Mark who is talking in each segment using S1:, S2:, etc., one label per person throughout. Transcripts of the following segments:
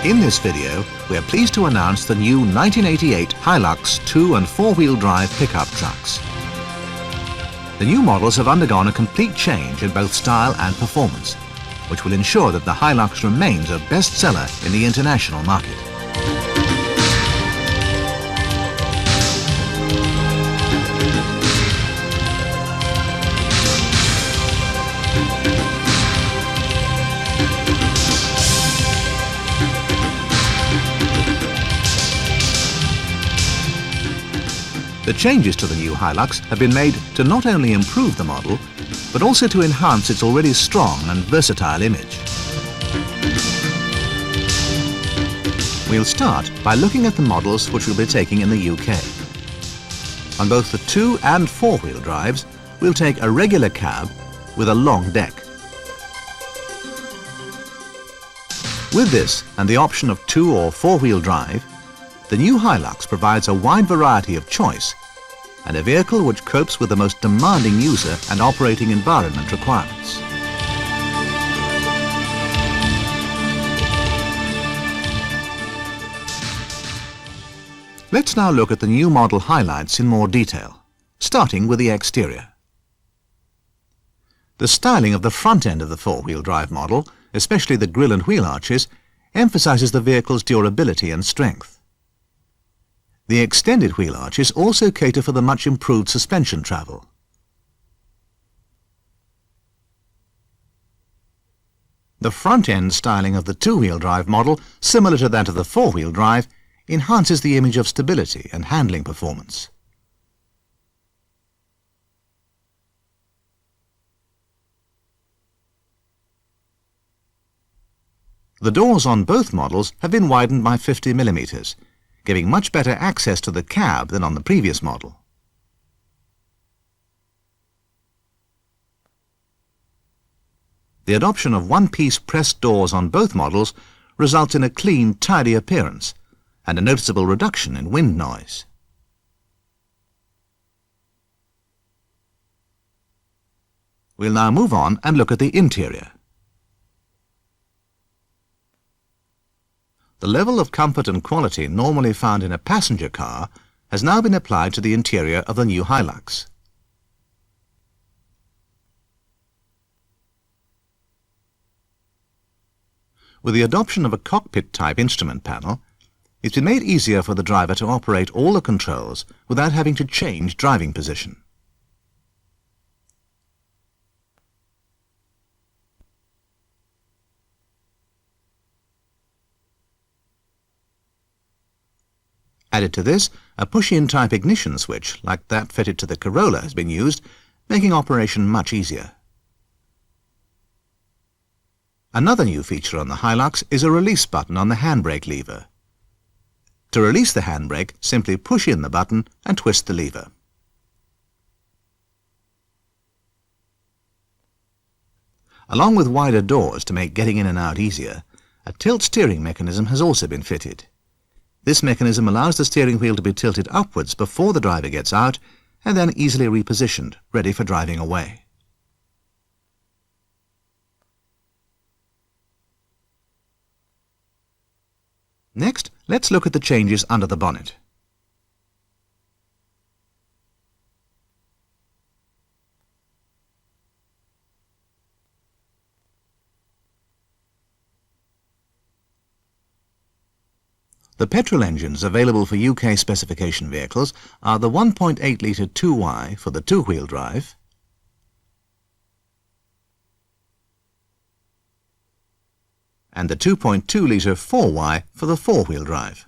S1: In this video, we are pleased to announce the new 1988 Hilux 2- and 4-wheel drive pickup trucks. The new models have undergone a complete change in both style and performance, which will ensure that the Hilux remains a bestseller in the international market. The changes to the new Hilux have been made to not only improve the model, but also to enhance its already strong and versatile image. We'll start by looking at the models which we'll be taking in the UK. On both the 2- and 4-wheel drives, we'll take a regular cab with a long deck. With this and the option of 2- or 4-wheel drive, the new Hilux provides a wide variety of choice and a vehicle which copes with the most demanding user and operating environment requirements. Let's now look at the new model highlights in more detail, starting with the exterior. The styling of the front end of the 4-wheel drive model, especially the grille and wheel arches, emphasizes the vehicle's durability and strength. The extended wheel arches also cater for the much improved suspension travel. The front-end styling of the 2-wheel drive model, similar to that of the 4-wheel drive, enhances the image of stability and handling performance. The doors on both models have been widened by 50 mm, giving much better access to the cab than on the previous model. The adoption of one-piece pressed doors on both models results in a clean, tidy appearance and a noticeable reduction in wind noise. We'll now move on and look at the interior. The level of comfort and quality normally found in a passenger car has now been applied to the interior of the new Hilux. With the adoption of a cockpit-type instrument panel, it's been made easier for the driver to operate all the controls without having to change driving position. Added to this, a push-in type ignition switch, like that fitted to the Corolla, has been used, making operation much easier. Another new feature on the Hilux is a release button on the handbrake lever. To release the handbrake, simply push in the button and twist the lever. Along with wider doors to make getting in and out easier, a tilt steering mechanism has also been fitted. This mechanism allows the steering wheel to be tilted upwards before the driver gets out and then easily repositioned, ready for driving away. Next, let's look at the changes under the bonnet. The petrol engines available for UK specification vehicles are the 1.8-litre 2Y for the 2-wheel drive and the 2.2-litre 4Y for the 4-wheel drive.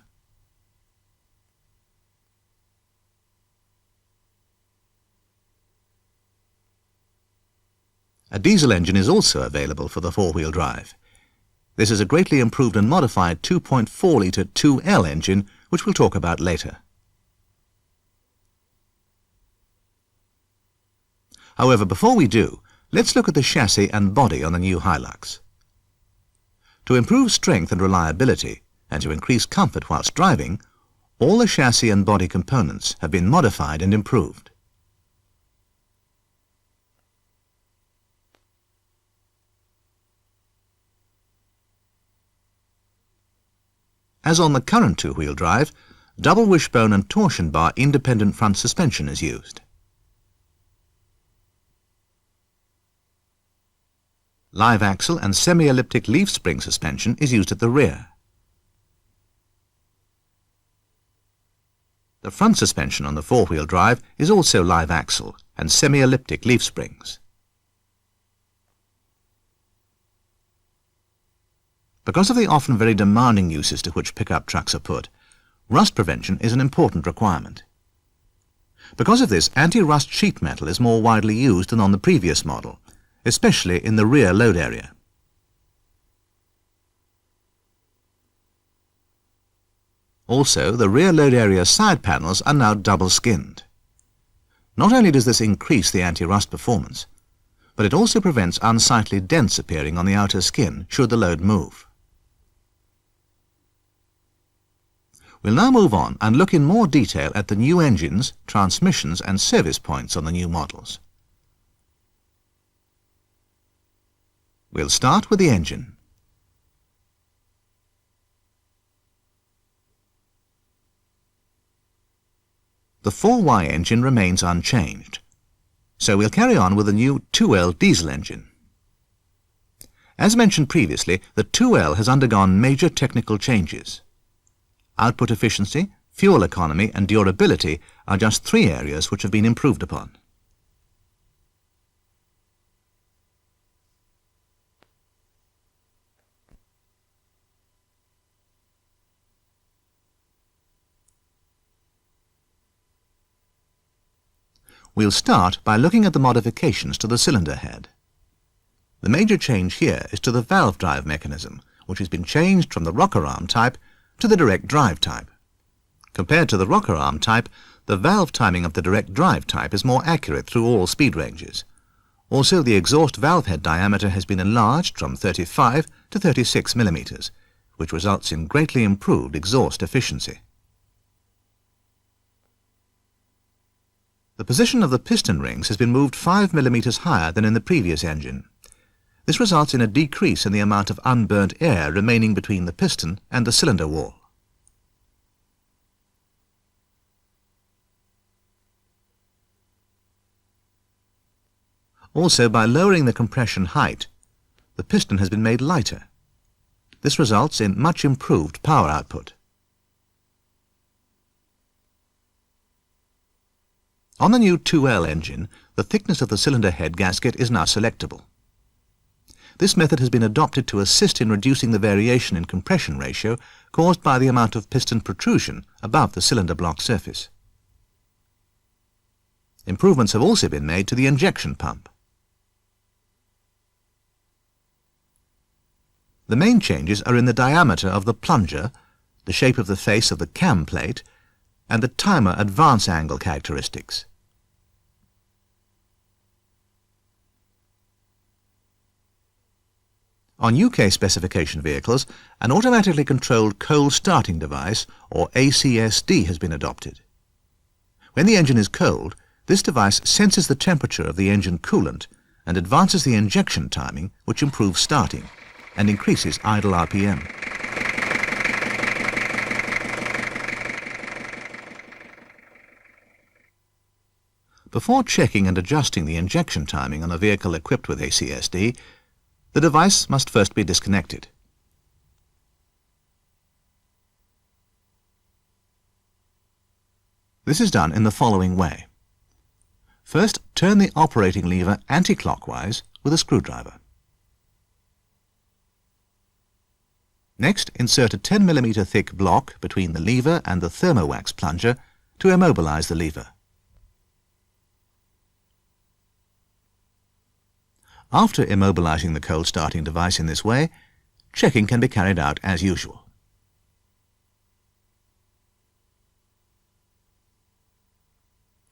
S1: A diesel engine is also available for the 4-wheel drive. This is a greatly improved and modified 2.4-litre 2L engine, which we'll talk about later. However, before we do, let's look at the chassis and body on the new Hilux. To improve strength and reliability, and to increase comfort whilst driving, all the chassis and body components have been modified and improved. As on the current two-wheel drive, double wishbone and torsion bar independent front suspension is used. Live axle and semi-elliptic leaf spring suspension is used at the rear. The front suspension on the four-wheel drive is also live axle and semi-elliptic leaf springs. Because of the often very demanding uses to which pickup trucks are put, rust prevention is an important requirement. Because of this, anti-rust sheet metal is more widely used than on the previous model, especially in the rear load area. Also, the rear load area side panels are now double-skinned. Not only does this increase the anti-rust performance, but it also prevents unsightly dents appearing on the outer skin should the load move. We'll now move on and look in more detail at the new engines, transmissions and service points on the new models. We'll start with the engine. The 4Y engine remains unchanged, so we'll carry on with the new 2L diesel engine. As mentioned previously, the 2L has undergone major technical changes. Output efficiency, fuel economy and durability are just three areas which have been improved upon. We'll start by looking at the modifications to the cylinder head. The major change here is to the valve drive mechanism, which has been changed from the rocker arm type to the direct drive type. Compared to the rocker arm type, the valve timing of the direct drive type is more accurate through all speed ranges. Also, the exhaust valve head diameter has been enlarged from 35 to 36 millimeters, which results in greatly improved exhaust efficiency. The position of the piston rings has been moved 5 millimeters higher than in the previous engine. This results in a decrease in the amount of unburnt air remaining between the piston and the cylinder wall. Also, by lowering the compression height, the piston has been made lighter. This results in much improved power output. On the new 2L engine, the thickness of the cylinder head gasket is now selectable. This method has been adopted to assist in reducing the variation in compression ratio caused by the amount of piston protrusion above the cylinder block surface. Improvements have also been made to the injection pump. The main changes are in the diameter of the plunger, the shape of the face of the cam plate, and the timer advance angle characteristics. On UK specification vehicles, an automatically controlled cold starting device, or ACSD, has been adopted. When the engine is cold, this device senses the temperature of the engine coolant and advances the injection timing, which improves starting and increases idle RPM. Before checking and adjusting the injection timing on a vehicle equipped with ACSD, the device must first be disconnected. This is done in the following way. First, turn the operating lever anti-clockwise with a screwdriver. Next, insert a 10 mm thick block between the lever and the thermowax plunger to immobilize the lever. After immobilizing the cold starting device in this way, checking can be carried out as usual.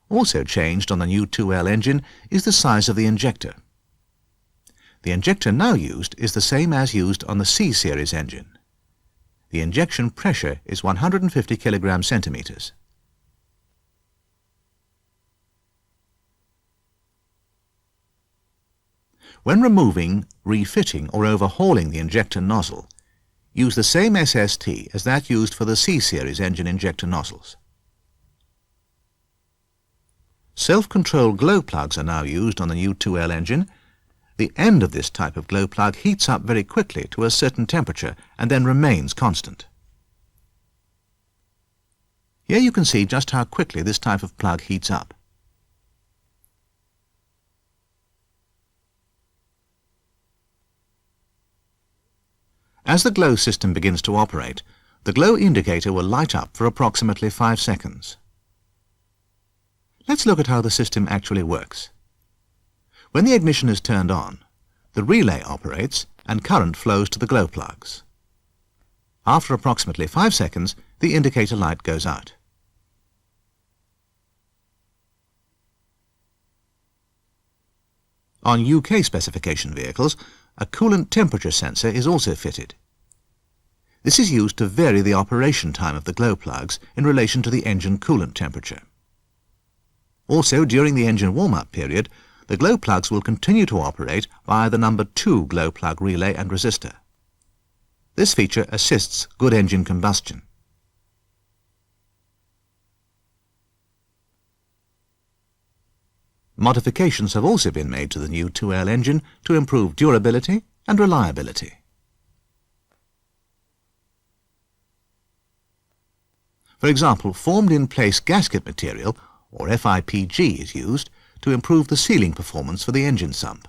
S1: Also changed on the new 2L engine is the size of the injector. The injector now used is the same as used on the C-series engine. The injection pressure is 150 kg/cm. When removing, refitting or overhauling the injector nozzle, use the same SST as that used for the C-series engine injector nozzles. Self-control glow plugs are now used on the new 2L engine. The end of this type of glow plug heats up very quickly to a certain temperature and then remains constant. Here you can see just how quickly this type of plug heats up. As the glow system begins to operate, the glow indicator will light up for approximately 5 seconds. Let's look at how the system actually works. When the ignition is turned on, the relay operates and current flows to the glow plugs. After approximately 5 seconds, the indicator light goes out. On UK specification vehicles, a coolant temperature sensor is also fitted. This is used to vary the operation time of the glow plugs in relation to the engine coolant temperature. Also, during the engine warm-up period, the glow plugs will continue to operate via the number 2 glow plug relay and resistor. This feature assists good engine combustion. Modifications have also been made to the new 2L engine to improve durability and reliability. For example, formed-in-place gasket material, or FIPG, is used to improve the sealing performance for the engine sump.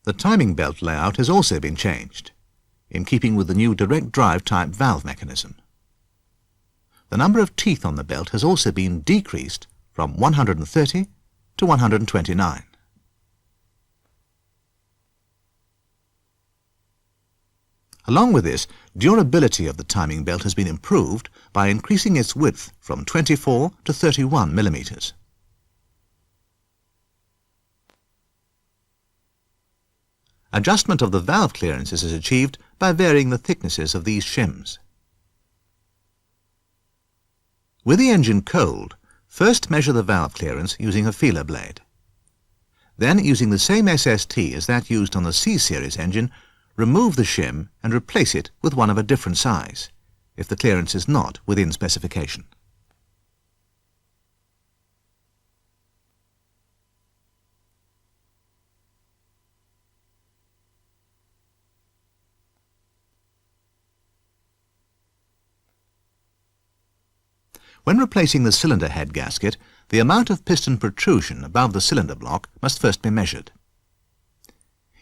S1: The timing belt layout has also been changed, in keeping with the new direct drive type valve mechanism. The number of teeth on the belt has also been decreased from 130 to 129. Along with this, durability of the timing belt has been improved by increasing its width from 24 to 31 millimeters. Adjustment of the valve clearances is achieved by varying the thicknesses of these shims. With the engine cold, first measure the valve clearance using a feeler blade. Then, using the same SST as that used on the C-series engine, remove the shim and replace it with one of a different size, if the clearance is not within specification. When replacing the cylinder head gasket, the amount of piston protrusion above the cylinder block must first be measured.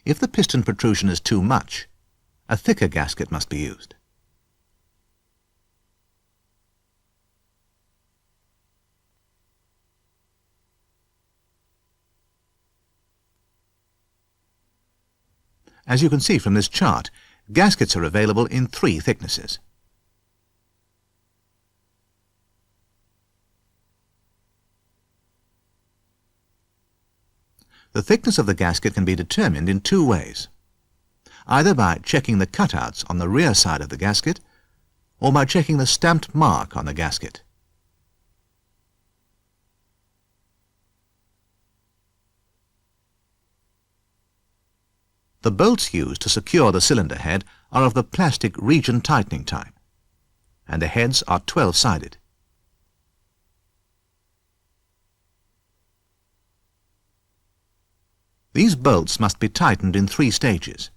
S1: If the piston protrusion is too much, a thicker gasket must be used. As you can see from this chart, gaskets are available in 3 thicknesses. The thickness of the gasket can be determined in 2 ways, either by checking the cutouts on the rear side of the gasket or by checking the stamped mark on the gasket. The bolts used to secure the cylinder head are of the plastic region tightening type, and the heads are 12-sided. These bolts must be tightened in 3 stages.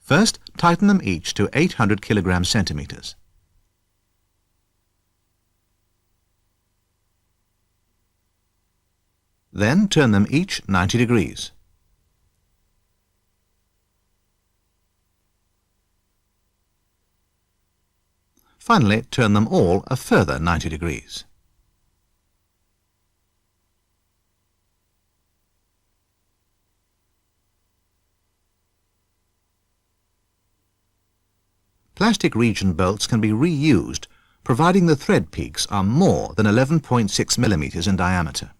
S1: First, tighten them each to 800 kilogram centimeters. Then turn them each 90 degrees. Finally, turn them all a further 90 degrees. Plastic region bolts can be reused, providing the thread peaks are more than 11.6 millimeters in diameter.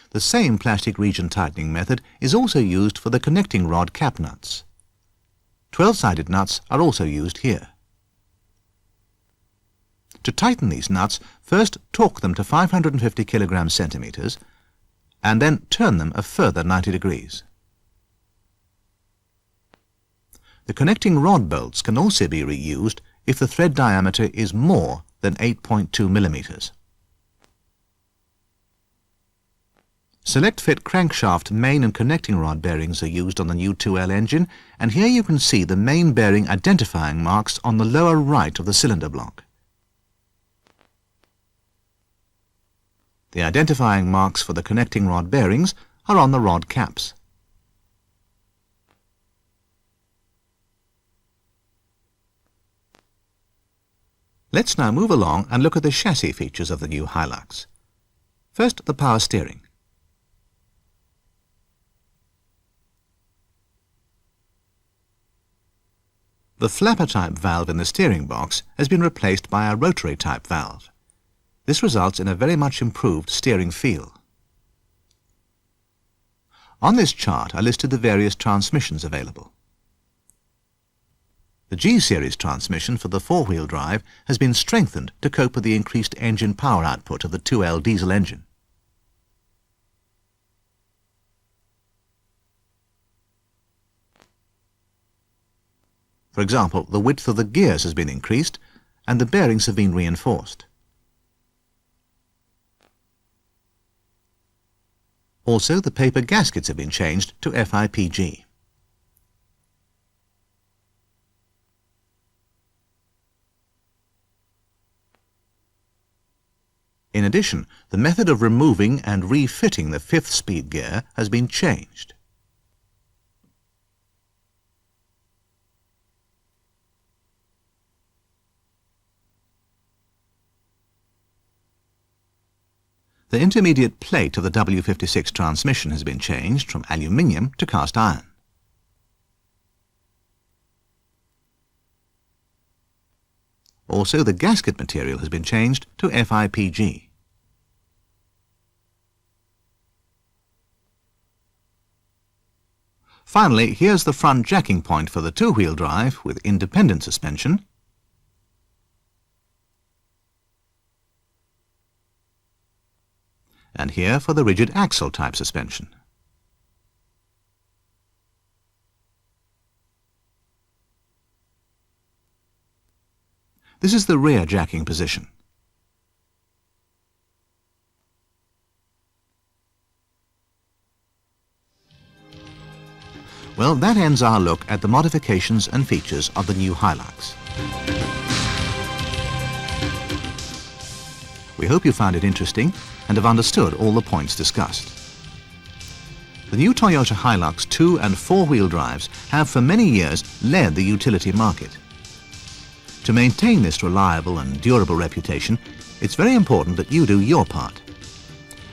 S1: The same plastic region tightening method is also used for the connecting rod cap nuts. 12-sided nuts are also used here. To tighten these nuts, first torque them to 550 kg/cm and then turn them a further 90 degrees. The connecting rod bolts can also be reused if the thread diameter is more than 8.2 millimeters. Select Fit crankshaft main and connecting rod bearings are used on the new 2L engine, and here you can see the main bearing identifying marks on the lower right of the cylinder block. The identifying marks for the connecting rod bearings are on the rod caps. Let's now move along and look at the chassis features of the new Hilux. First, the power steering. The flapper-type valve in the steering box has been replaced by a rotary-type valve. This results in a very much improved steering feel. On this chart are listed the various transmissions available. The G-series transmission for the four-wheel drive has been strengthened to cope with the increased engine power output of the 2L diesel engine. For example, the width of the gears has been increased and the bearings have been reinforced. Also, the paper gaskets have been changed to FIPG. In addition, the method of removing and refitting the fifth speed gear has been changed. The intermediate plate of the W56 transmission has been changed from aluminium to cast iron. Also, the gasket material has been changed to FIPG. Finally, here's the front jacking point for the two-wheel drive with independent suspension. And here for the rigid axle type suspension. This is the rear jacking position. Well, that ends our look at the modifications and features of the new Hilux. We hope you found it interesting and have understood all the points discussed. The new Toyota Hilux 2- and 4-wheel drives have for many years led the utility market. To maintain this reliable and durable reputation, it's very important that you do your part.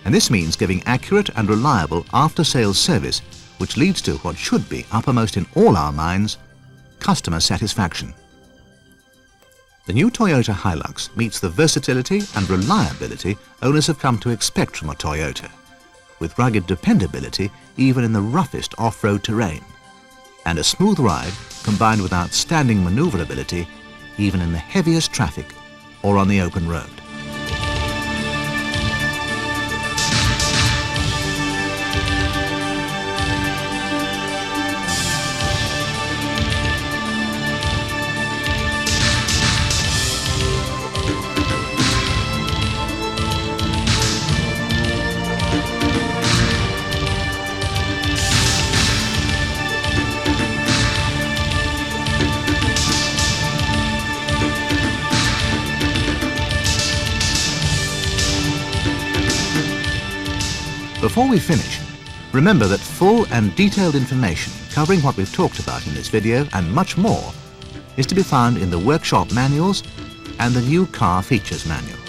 S1: And this means giving accurate and reliable after-sales service, which leads to what should be uppermost in all our minds, customer satisfaction. The new Toyota Hilux meets the versatility and reliability owners have come to expect from a Toyota, with rugged dependability even in the roughest off-road terrain, and a smooth ride combined with outstanding maneuverability even in the heaviest traffic or on the open road. Before we finish, remember that full and detailed information covering what we've talked about in this video and much more is to be found in the workshop manuals and the new car features manual.